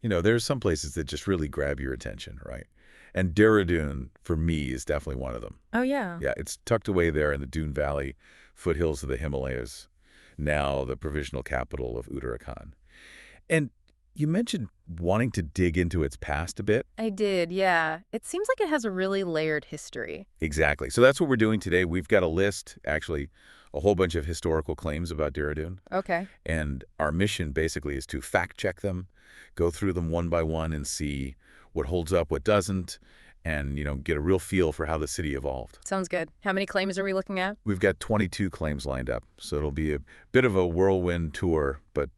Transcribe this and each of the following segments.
There's some places that just really grab your attention, right? And Dehradun, for me, is definitely one of them. Oh, yeah. Yeah, it's tucked away there in the Dune Valley, foothills of the Himalayas, now the provisional capital of Uttarakhand. And you mentioned wanting to dig into its past a bit. I did, yeah. It seems like it has a really layered history. Exactly. So that's what we're doing today. We've got a list, actually, a whole bunch of historical claims about Dehradun. Okay. And our mission basically is to fact check them, go through them one by one and see what holds up, what doesn't, and, get a real feel for how the city evolved. Sounds good. How many claims are we looking at? We've got 22 claims lined up, so it'll be a bit of a whirlwind tour, but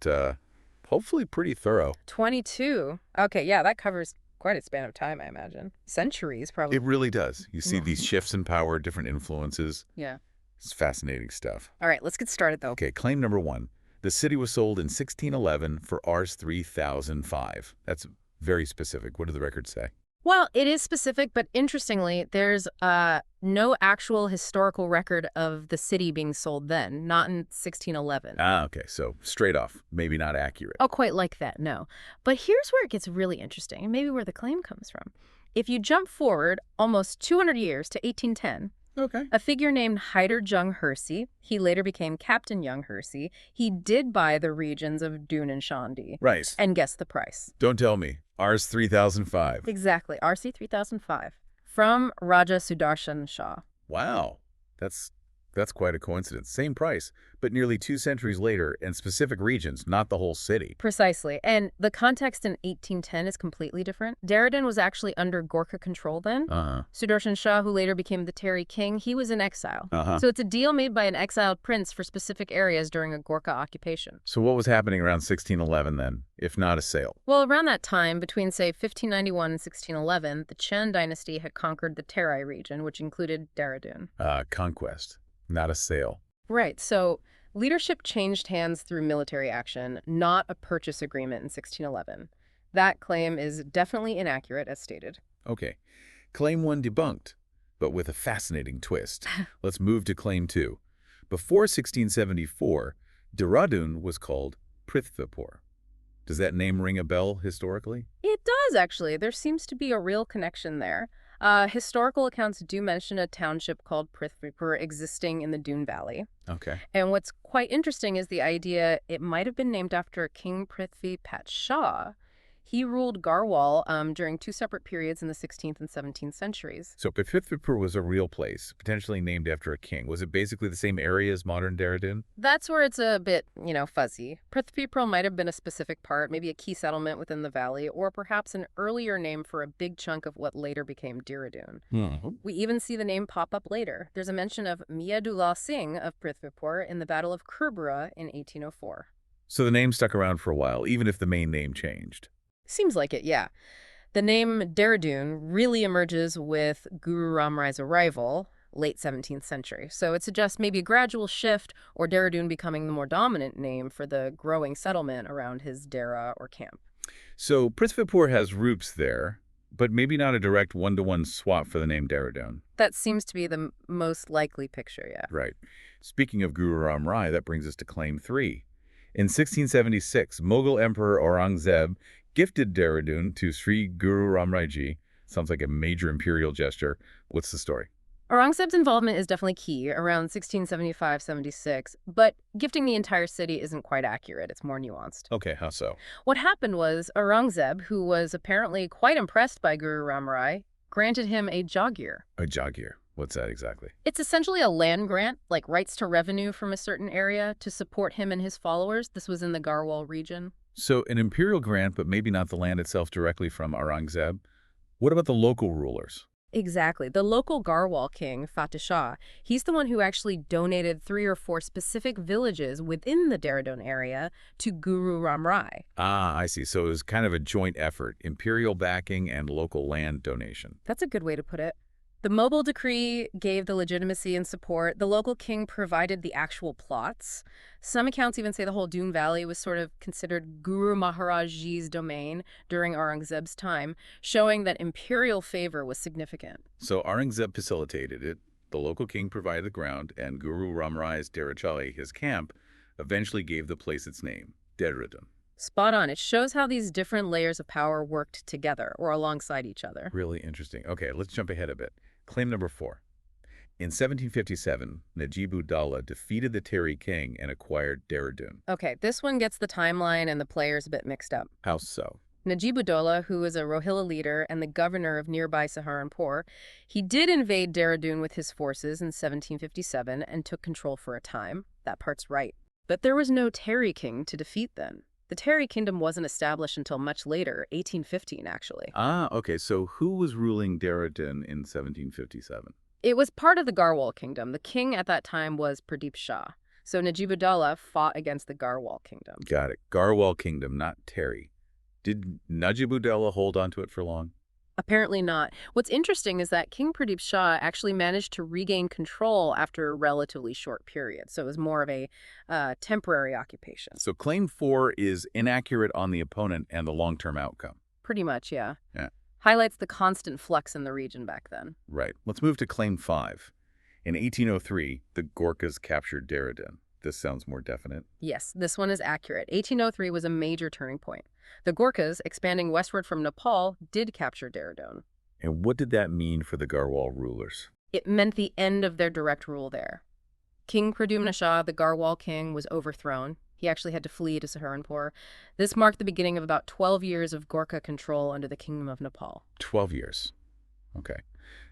hopefully pretty thorough. 22. Okay, yeah, that covers quite a span of time, I imagine. Centuries, probably. It really does. You see these shifts in power, different influences. Yeah. It's fascinating stuff. All right, let's get started, though. Okay, claim number 1. The city was sold in 1611 for Rs 3005. That's very specific. What do the records say? Well, it is specific, but interestingly, there's no actual historical record of the city being sold then, not in 1611. Ah, okay, so straight off, maybe not accurate. Oh, quite like that, no. But here's where it gets really interesting, and maybe where the claim comes from. If you jump forward almost 200 years to 1810, Okay. a figure named Hyder Jung Hersey, he later became Captain Jung Hersey, he did buy the regions of Doon and Shandhi. Right. And guess the price. Don't tell me. Rs 3005. Exactly, RC 3005, from Raja Sudarshan Shah. Wow. That's quite a coincidence. Same price, but nearly 2 centuries later and specific regions, not the whole city. Precisely. And the context in 1810 is completely different. Dehradun was actually under Gorkha control then. Sudarshan Shah, who later became the Terry King, he was in exile. So it's a deal made by an exiled prince for specific areas during a Gorkha occupation. So what was happening around 1611 then, if not a sale? Well, around that time, between, say, 1591 and 1611, the Chen dynasty had conquered the Terai region, which included Dehradun. Conquest, not a sale. Right. So leadership changed hands through military action, not a purchase agreement in 1611. That claim is definitely inaccurate, as stated. Okay. Claim 1 debunked, but with a fascinating twist. Let's move to claim 2. Before 1674, Dehradun was called Prithvipur. Does that name ring a bell historically? It does, actually. There seems to be a real connection there. Historical accounts do mention a township called Prithvipur existing in the Doon Valley. Okay. And what's quite interesting is the idea it might have been named after King Prithvi Pat Shah. He ruled Garhwal during 2 separate periods in the 16th and 17th centuries. So Prithvipur was a real place, potentially named after a king. Was it basically the same area as modern Dehradun? That's where it's a bit, fuzzy. Prithvipur might have been a specific part, maybe a key settlement within the valley, or perhaps an earlier name for a big chunk of what later became Dehradun. We even see the name pop up later. There's a mention of Miadullah Singh of Prithvipur in the Battle of Kurbura in 1804. So the name stuck around for a while, even if the main name changed. Seems like it, yeah. The name Dehradun really emerges with Guru Ram Rai's arrival, late 17th century. So it suggests maybe a gradual shift, or Dehradun becoming the more dominant name for the growing settlement around his dera or camp. So Prithvipur has roots there, but maybe not a direct one-to-one swap for the name Dehradun. That seems to be the most likely picture, yeah. Right. Speaking of Guru Ram Rai, that brings us to claim 3. In 1676, Mughal Emperor Aurangzeb gifted Dehradun to Sri Guru Ram Rai Ji. Sounds like a major imperial gesture. What's the story? Aurangzeb's involvement is definitely key, around 1675-76, but gifting the entire city isn't quite accurate. It's more nuanced. Okay, how so? What happened was Aurangzeb, who was apparently quite impressed by Guru Ram Rai, granted him a jagir. A jagir. What's that exactly? It's essentially a land grant, like rights to revenue from a certain area to support him and his followers. This was in the Garhwal region. So an imperial grant, but maybe not the land itself directly from Aurangzeb. What about the local rulers? Exactly. The local Garhwal king, Fateh Shah, he's the one who actually donated 3 or 4 specific villages within the Dehradun area to Guru Ram Rai. Ah, I see. So it was kind of a joint effort, imperial backing and local land donation. That's a good way to put it. The Mobile Decree gave the legitimacy and support. The local king provided the actual plots. Some accounts even say the whole Doon Valley was sort of considered Guru Maharaj Ji's domain during Aurangzeb's time, showing that imperial favor was significant. So Aurangzeb facilitated it, the local king provided the ground, and Guru Ram Rai's Derachali, his camp, eventually gave the place its name, Dehradun. Spot on. It shows how these different layers of power worked together or alongside each other. Really interesting. Okay, let's jump ahead a bit. Claim number 4. In 1757, Najib-ud-Dawla defeated the Terry king and acquired Dehradun. Okay, this one gets the timeline and the players a bit mixed up. How so? Najib-ud-Dawla, who was a Rohilla leader and the governor of nearby Saharanpur, he did invade Dehradun with his forces in 1757 and took control for a time. That part's right. But there was no Terry king to defeat then. The Terry kingdom wasn't established until much later, 1815 actually. Ah, okay, so who was ruling Dehradun in 1757? It was part of the Garhwal kingdom. The king at that time was Pradeep Shah. So Najib-ud-Dawla fought against the Garhwal kingdom. Got it. Garhwal kingdom, not Terry. Did Najib-ud-Dawla hold on to it for long? Apparently not. What's interesting is that King Pradeep Shah actually managed to regain control after a relatively short period, so it was more of a temporary occupation. So claim 4 is inaccurate on the opponent and the long-term outcome. Pretty much, yeah. Yeah. Highlights the constant flux in the region back then. Right. Let's move to claim 5. In 1803, the Gorkhas captured Dehradun. This sounds more definite. Yes, this one is accurate. 1803 was a major turning point. The Gorkhas, expanding westward from Nepal, did capture Dehradun. And what did that mean for the Garhwal rulers? It meant the end of their direct rule there. King Pradyumna Shah, the Garhwal king, was overthrown. He actually had to flee to Saharanpur. This marked the beginning of about 12 years of Gorkha control under the Kingdom of Nepal. 12 years. Okay.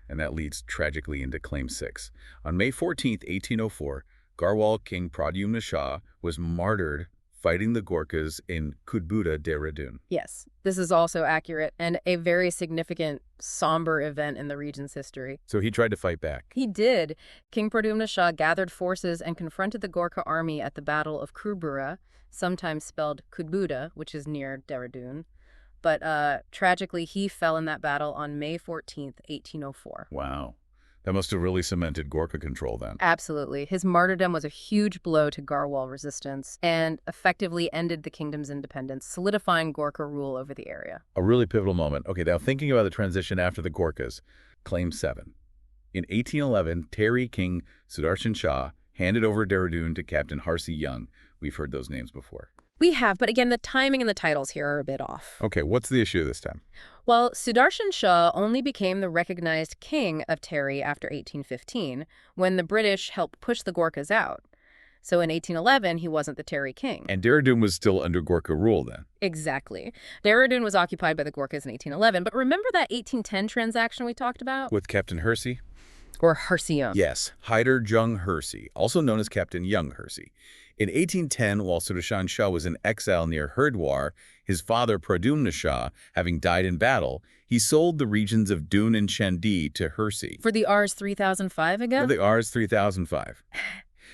And that leads tragically into claim 6. On May 14th, 1804, Garhwal King Pradyumna Shah was martyred fighting the Gorkhas in Kudbuda, Dehradun. Yes, this is also accurate and a very significant, somber event in the region's history. So he tried to fight back. He did. King Pradyumna Shah gathered forces and confronted the Gorkha army at the Battle of Kurbura, sometimes spelled Kudbuda, which is near Dehradun. But tragically, he fell in that battle on May 14th, 1804. Wow. That must have really cemented Gorkha control then. Absolutely. His martyrdom was a huge blow to Garhwal resistance and effectively ended the kingdom's independence, solidifying Gorkha rule over the area. A really pivotal moment. Okay, now thinking about the transition after the Gorkhas, claim 7. In 1811, Terry King Sudarshan Shah handed over Dehradun to Captain Harsi Young. We've heard those names before. We have, but again, the timing and the titles here are a bit off. Okay, what's the issue this time? Well, Sudarshan Shah only became the recognized king of Terry after 1815, when the British helped push the Gorkhas out. So in 1811, he wasn't the Terry king. And Dehradun was still under Gorkha rule then? Exactly. Dehradun was occupied by the Gorkhas in 1811, but remember that 1810 transaction we talked about? With Captain Hersey? Or Harsi Young. Yes, Hyder Jung Hersey, also known as Captain Young Hersey. In 1810, while Sudarshan Shah was in exile near Hardwar, his father Pradyumna Shah, having died in battle, he sold the regions of Doon and Chandi to Hersey. For the Rs 3005 again? For the Rs 3005.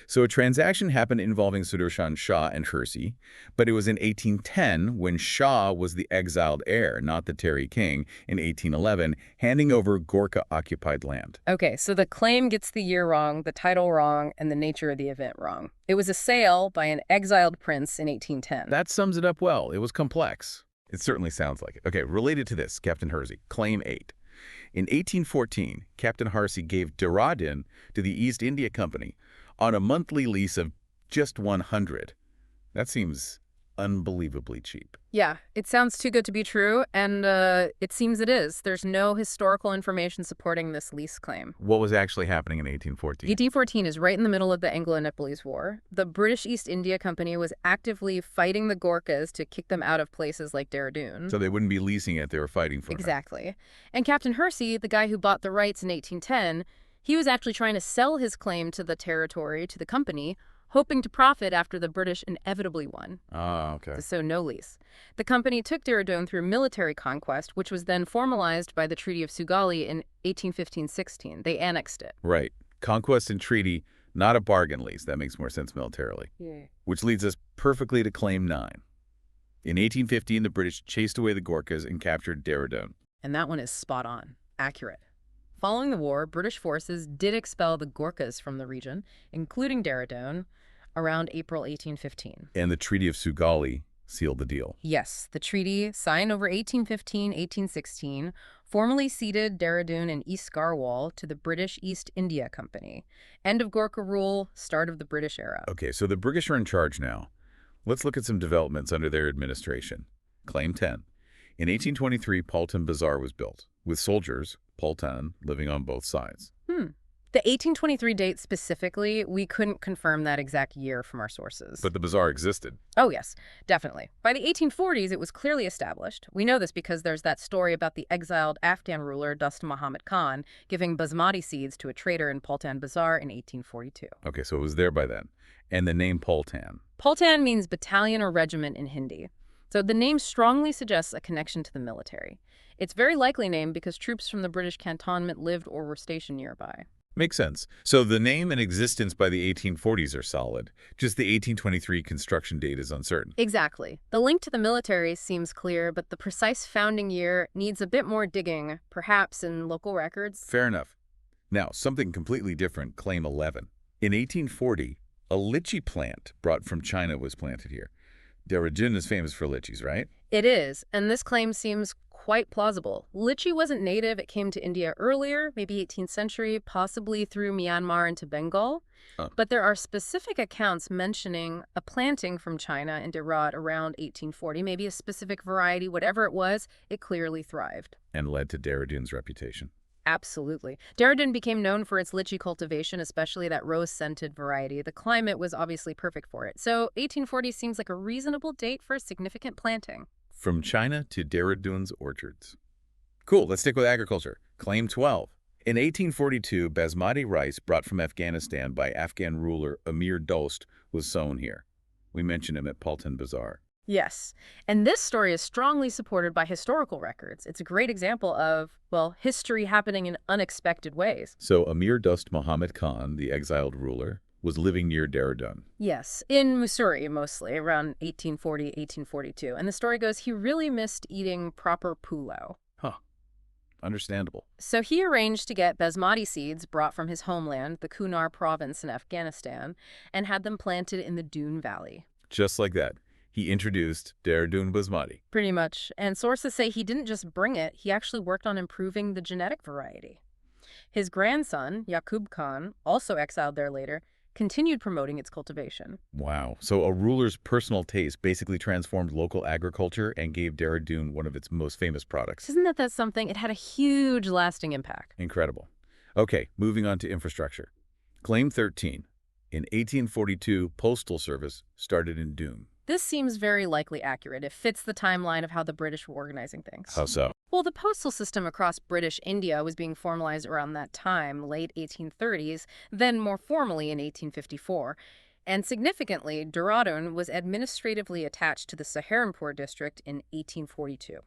So a transaction happened involving Sudarshan Shah and Hersey, but it was in 1810 when Shah was the exiled heir, not the Terry king, in 1811, handing over Gorkha-occupied land. Okay, so the claim gets the year wrong, the title wrong, and the nature of the event wrong. It was a sale by an exiled prince in 1810. That sums it up well. It was complex. It certainly sounds like it. Okay, related to this, Captain Hersey, claim 8. In 1814, Captain Hersey gave Dehradun to the East India Company on a monthly lease of just 100. That seems unbelievably cheap. Yeah, it sounds too good to be true, and it seems it is. There's no historical information supporting this lease claim. What was actually happening in 1814? 1814 is right in the middle of the Anglo-Nepalese War. The British East India Company was actively fighting the Gorkhas to kick them out of places like Dehradun. So they wouldn't be leasing it, they were fighting for it. Exactly. And Captain Hersey, the guy who bought the rights in 1810, he was actually trying to sell his claim to the territory to the company, hoping to profit after the British inevitably won. Ah, okay. So no lease. The company took Dehradun through military conquest, which was then formalized by the Treaty of Sugali in 1815-16. They annexed it. Right. Conquest and treaty, not a bargain lease. That makes more sense militarily. Yeah. Which leads us perfectly to claim 9. In 1815, the British chased away the Gorkhas and captured Dehradun. And that one is spot on. Accurate. Following the war, British forces did expel the Gorkhas from the region, including Dehradun, around April 1815. And the Treaty of Sugali sealed the deal. Yes, the treaty, signed over 1815-1816, formally ceded Dehradun and East Garhwal to the British East India Company. End of Gorkha rule, start of the British era. Okay, so the British are in charge now. Let's look at some developments under their administration. Claim 10. In 1823, Paltan Bazaar was built, with soldiers, Paltan, living on both sides. The 1823 date specifically, we couldn't confirm that exact year from our sources. But the bazaar existed. Oh, yes, definitely. By the 1840s, it was clearly established. We know this because there's that story about the exiled Afghan ruler, Dost Muhammad Khan, giving basmati seeds to a trader in Paltan Bazaar in 1842. Okay, so it was there by then. And the name Paltan. Paltan means battalion or regiment in Hindi. So the name strongly suggests a connection to the military. It's very likely named because troops from the British cantonment lived or were stationed nearby. Makes sense. So the name and existence by the 1840s are solid. Just the 1823 construction date is uncertain. Exactly. The link to the military seems clear, but the precise founding year needs a bit more digging, perhaps in local records. Fair enough. Now, something completely different, Claim 11. In 1840, a lychee plant brought from China was planted here. Dehradun is famous for lychees, right? It is, and this claim seems quite plausible. Lychee wasn't native. It came to India earlier, maybe 18th century, possibly through Myanmar into Bengal. But there are specific accounts mentioning a planting from China in Dehradun around 1840, maybe a specific variety, whatever it was, it clearly thrived. And led to Dehradun's reputation. Absolutely. Dehradun became known for its lychee cultivation, especially that rose-scented variety. The climate was obviously perfect for it. So 1840 seems like a reasonable date for a significant planting. From China to Dehradun's orchards. Cool, let's stick with agriculture. Claim 12. In 1842, basmati rice brought from Afghanistan by Afghan ruler Amir Dost was sown here. We mentioned him at Paltan Bazaar. Yes, and this story is strongly supported by historical records. It's a great example of, well, history happening in unexpected ways. So Amir Dost Muhammad Khan, the exiled ruler, was living near Dehradun. Yes, in Mussoorie mostly, around 1840, 1842. And the story goes he really missed eating proper pulao. Understandable. So he arranged to get basmati seeds brought from his homeland, the Kunar province in Afghanistan, and had them planted in the Doon Valley. Just like that, he introduced Dehradun basmati. Pretty much. And sources say he didn't just bring it, he actually worked on improving the genetic variety. His grandson, Yaqub Khan, also exiled there later, continued promoting its cultivation. Wow. So a ruler's personal taste basically transformed local agriculture and gave Dehradun one of its most famous products. Isn't that something? It had a huge lasting impact. Incredible. Okay, moving on to infrastructure. Claim 13. In 1842, postal service started in Doon. This seems very likely accurate. It fits the timeline of how the British were organizing things. How so? Well, the postal system across British India was being formalized around that time, late 1830s, then more formally in 1854. And significantly, Dehradun was administratively attached to the Saharanpur district in 1842.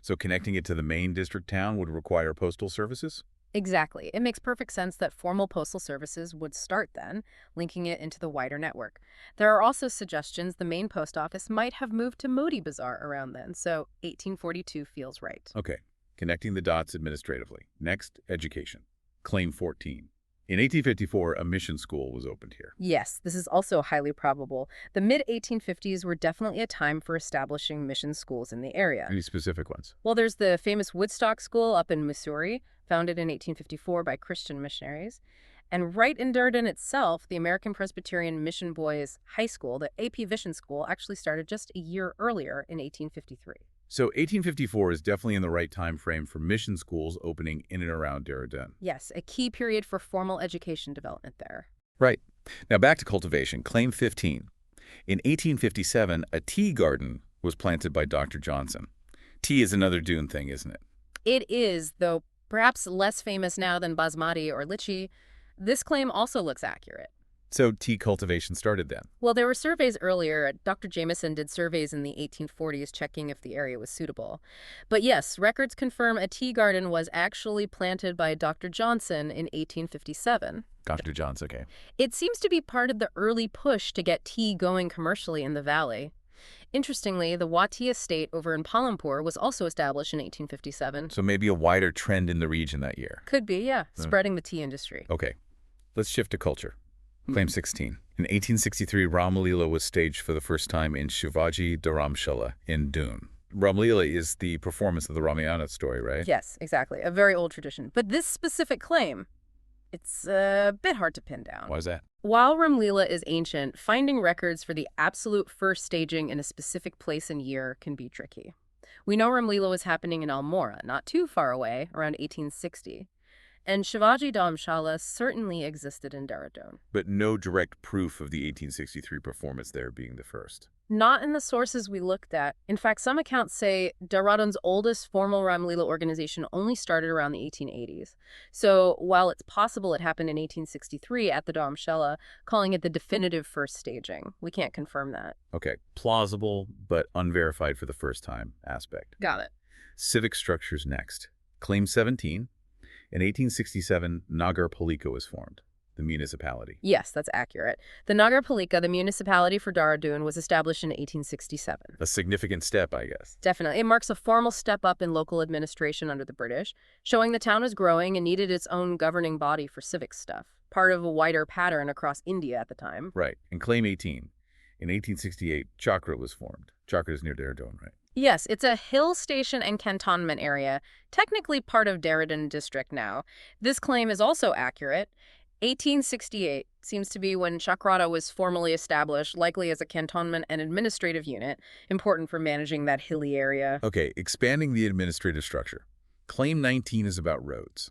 So connecting it to the main district town would require postal services? Exactly. It makes perfect sense that formal postal services would start then, linking it into the wider network. There are also suggestions the main post office might have moved to Modi Bazaar around then, so 1842 feels right. Okay, connecting the dots administratively. Next, education. Claim 14. In 1854, a mission school was opened here. Yes, this is also highly probable. The mid-1850s were definitely a time for establishing mission schools in the area. Any specific ones? Well, there's the famous Woodstock School up in Mussoorie, founded in 1854 by Christian missionaries. And right in Dehradun itself, the American Presbyterian Mission Boys High School, the AP Vision School, actually started just a year earlier in 1853. So 1854 is definitely in the right time frame for mission schools opening in and around Dehradun. Yes, a key period for formal education development there. Right. Now back to cultivation. Claim 15. In 1857, a tea garden was planted by Dr. Johnson. Tea is another Doon thing, isn't it? It is, though perhaps less famous now than basmati or lychee. This claim also looks accurate. So tea cultivation started then? Well, there were surveys earlier. Dr. Jameson did surveys in the 1840s checking if the area was suitable. But yes, records confirm a tea garden was actually planted by Dr. Johnson in 1857. Dr. Johnson, okay. It seems to be part of the early push to get tea going commercially in the valley. Interestingly, the Wati estate over in Palampur was also established in 1857. So maybe a wider trend in the region that year. Could be, yeah, spreading the tea industry. Okay, let's shift to culture. Claim 16. In 1863, Ram Leela was staged for the first time in Shivaji Dharamshala in Doon. Ram Leela is the performance of the Ramayana story, right? Yes, exactly. A very old tradition. But this specific claim, it's a bit hard to pin down. Why is that? While Ramlila is ancient, finding records for the absolute first staging in a specific place and year can be tricky. We know Ramlila was happening in Almora, not too far away, around 1860. And Shivaji Dharamshala certainly existed in Dehradun. But no direct proof of the 1863 performance there being the first. Not in the sources we looked at. In fact, some accounts say Dehradun's oldest formal Ramlila organization only started around the 1880s. So while it's possible it happened in 1863 at the Dharamshala, calling it the definitive first staging, we can't confirm that. Okay, plausible but unverified for the first time aspect. Got it. Civic structures next. Claim 17. In 1867, Nagar Palika was formed, the municipality. Yes, that's accurate. The Nagar Palika, the municipality for Dehradun, was established in 1867. A significant step, I guess. Definitely. It marks a formal step up in local administration under the British, showing the town was growing and needed its own governing body for civic stuff, part of a wider pattern across India at the time. Right. And Claim 18. In 1868, Chakra was formed. Chakra is near Dehradun, right? Yes, it's a hill station and cantonment area, technically part of Dehradun district now. This claim is also accurate. 1868 seems to be when Chakrata was formally established, likely as a cantonment and administrative unit, important for managing that hilly area. Okay, expanding the administrative structure. Claim 19 is about roads.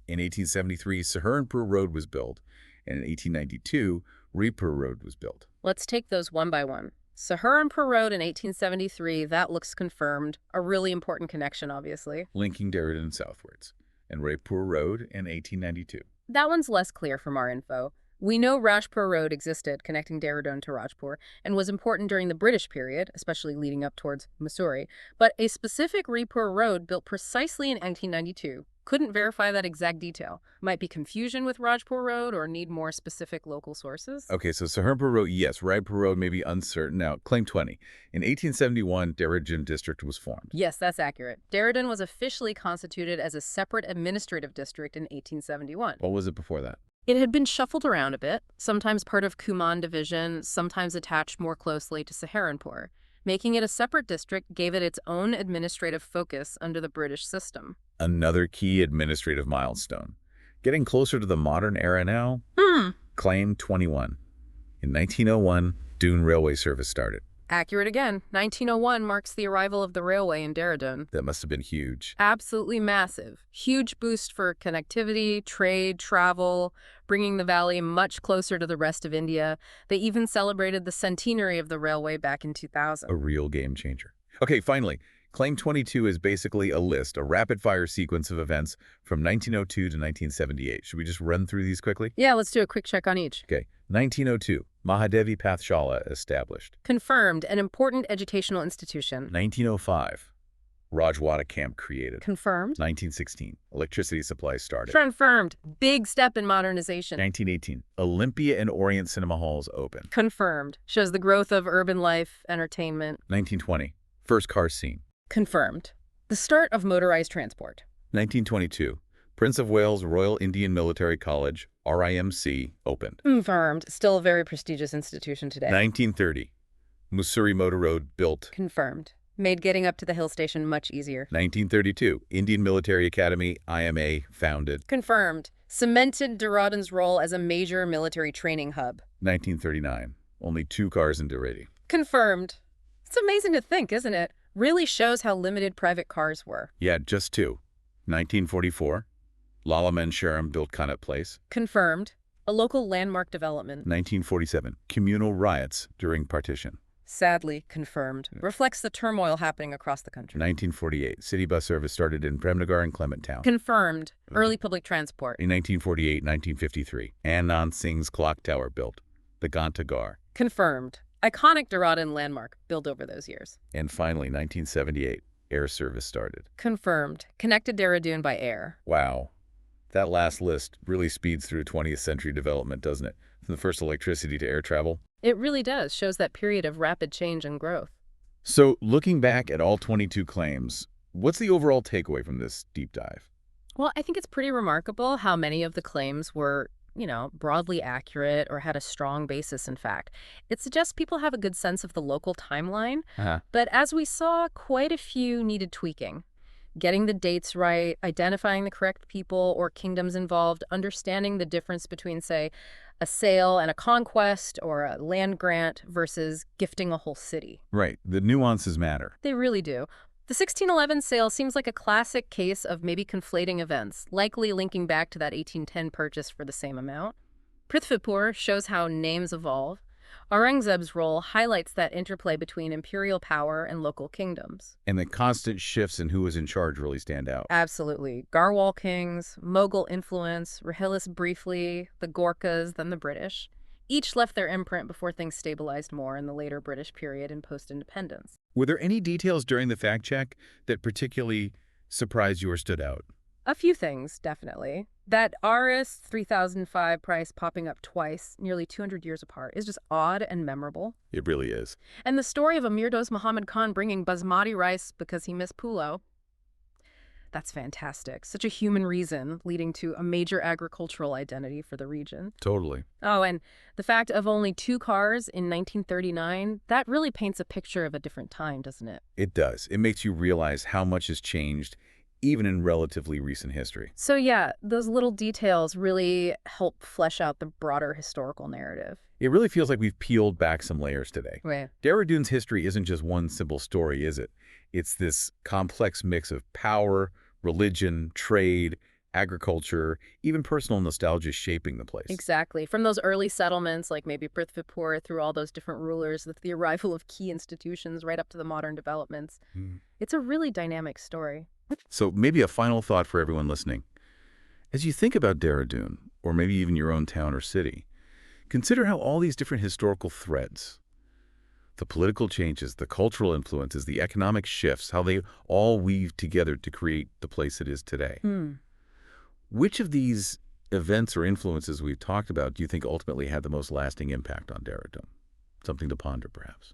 In 1873, Saharanpur Road was built, and in 1892, Raipur Road was built. Let's take those one by one. Saharanpur Road in 1873, that looks confirmed. A really important connection, obviously. Linking Dehradun southwards. And Raipur Road in 1892. That one's less clear from our info. We know Rajpur Road existed, connecting Dehradun to Rajpur, and was important during the British period, especially leading up towards Mussoorie. But a specific Raipur Road built precisely in 1992. Couldn't verify that exact detail. Might be confusion with Rajpur Road or need more specific local sources. Okay, so Saharanpur Road, yes. Raipur Road may be uncertain. Now, Claim 20. In 1871, Dehradun District was formed. Yes, that's accurate. Dehradun was officially constituted as a separate administrative district in 1871. What was it before that? It had been shuffled around a bit, sometimes part of Kumaon Division, sometimes attached more closely to Saharanpur. Making it a separate district gave it its own administrative focus under the British system. Another key administrative milestone. Getting closer to the modern era now. Claim 21. In 1901, Dune Railway service started. Accurate again. 1901 marks the arrival of the railway in Dehradun. That must have been huge. Absolutely massive. Huge boost for connectivity, trade, travel, bringing the valley much closer to the rest of India. They even celebrated the centenary of the railway back in 2000. A real game changer. Okay, finally, Claim 22 is basically a list, a rapid-fire sequence of events from 1902 to 1978. Should we just run through these quickly? Yeah, let's do a quick check on each. Okay, 1902, Mahadevi Pathshala established. Confirmed, an important educational institution. 1905, Rajwada Camp created. Confirmed. 1916, electricity supply started. Confirmed. Big step in modernization. 1918, Olympia and Orient cinema halls opened. Confirmed. Shows the growth of urban life, entertainment. 1920, first car scene. Confirmed. The start of motorized transport. 1922, Prince of Wales Royal Indian Military College, RIMC, opened. Confirmed. Still a very prestigious institution today. 1930, Mussoorie Motor Road built. Confirmed. Made getting up to the hill station much easier. 1932, Indian Military Academy, IMA, founded. Confirmed. Cemented Dehradun's role as a major military training hub. 1939, only 2 cars in Dehradun. Confirmed. It's amazing to think, isn't it? Really shows how limited private cars were. Yeah, just 2. 1944, Lala Mansharam built Connaught Place. Confirmed. A local landmark development. 1947, communal riots during partition. Sadly, confirmed. Reflects the turmoil happening across the country. 1948, city bus service started in Premnagar and Clement Town. Confirmed. Early public transport. In 1948-1953, Anand Singh's clock tower built, the Ghanta Gar. Confirmed. Iconic Dehradun landmark built over those years. And finally, 1978, air service started. Confirmed. Connected Dehradun by air. Wow. That last list really speeds through 20th century development, doesn't it? From the first electricity to air travel. It really does. Shows that period of rapid change and growth. So, looking back at all 22 claims, what's the overall takeaway from this deep dive? Well, I think it's pretty remarkable how many of the claims were, broadly accurate or had a strong basis, in fact. It suggests people have a good sense of the local timeline, but as we saw, quite a few needed tweaking. Getting the dates right, identifying the correct people or kingdoms involved, understanding the difference between, say, a sale and a conquest or a land grant versus gifting a whole city. Right. The nuances matter. They really do. The 1611 sale seems like a classic case of maybe conflating events, likely linking back to that 1810 purchase for the same amount. Prithvipur shows how names evolve. Aurangzeb's role highlights that interplay between imperial power and local kingdoms. And the constant shifts in who was in charge really stand out. Absolutely. Garhwal kings, Mughal influence, Rohillas briefly, the Gorkhas, then the British. Each left their imprint before things stabilized more in the later British period and post-independence. Were there any details during the fact check that particularly surprised you or stood out? A few things, definitely. That RS 3005 price popping up twice, nearly 200 years apart, is just odd and memorable. It really is. And the story of Amir Dost Muhammad Khan bringing basmati rice because he missed pulao, that's fantastic. Such a human reason leading to a major agricultural identity for the region. Totally. Oh, and the fact of only 2 cars in 1939, that really paints a picture of a different time, doesn't it? It does. It makes you realize how much has changed, even in relatively recent history. So yeah, those little details really help flesh out the broader historical narrative. It really feels like we've peeled back some layers today. Right. Dehradun's history isn't just one simple story, is it? It's this complex mix of power, religion, trade, agriculture, even personal nostalgia shaping the place. Exactly. From those early settlements, like maybe Prithvipur, through all those different rulers, with the arrival of key institutions right up to the modern developments. It's a really dynamic story. So maybe a final thought for everyone listening. As you think about Dehradun, or maybe even your own town or city, consider how all these different historical threads, the political changes, the cultural influences, the economic shifts, how they all weave together to create the place it is today. Which of these events or influences we've talked about do you think ultimately had the most lasting impact on Dehradun? Something to ponder, perhaps.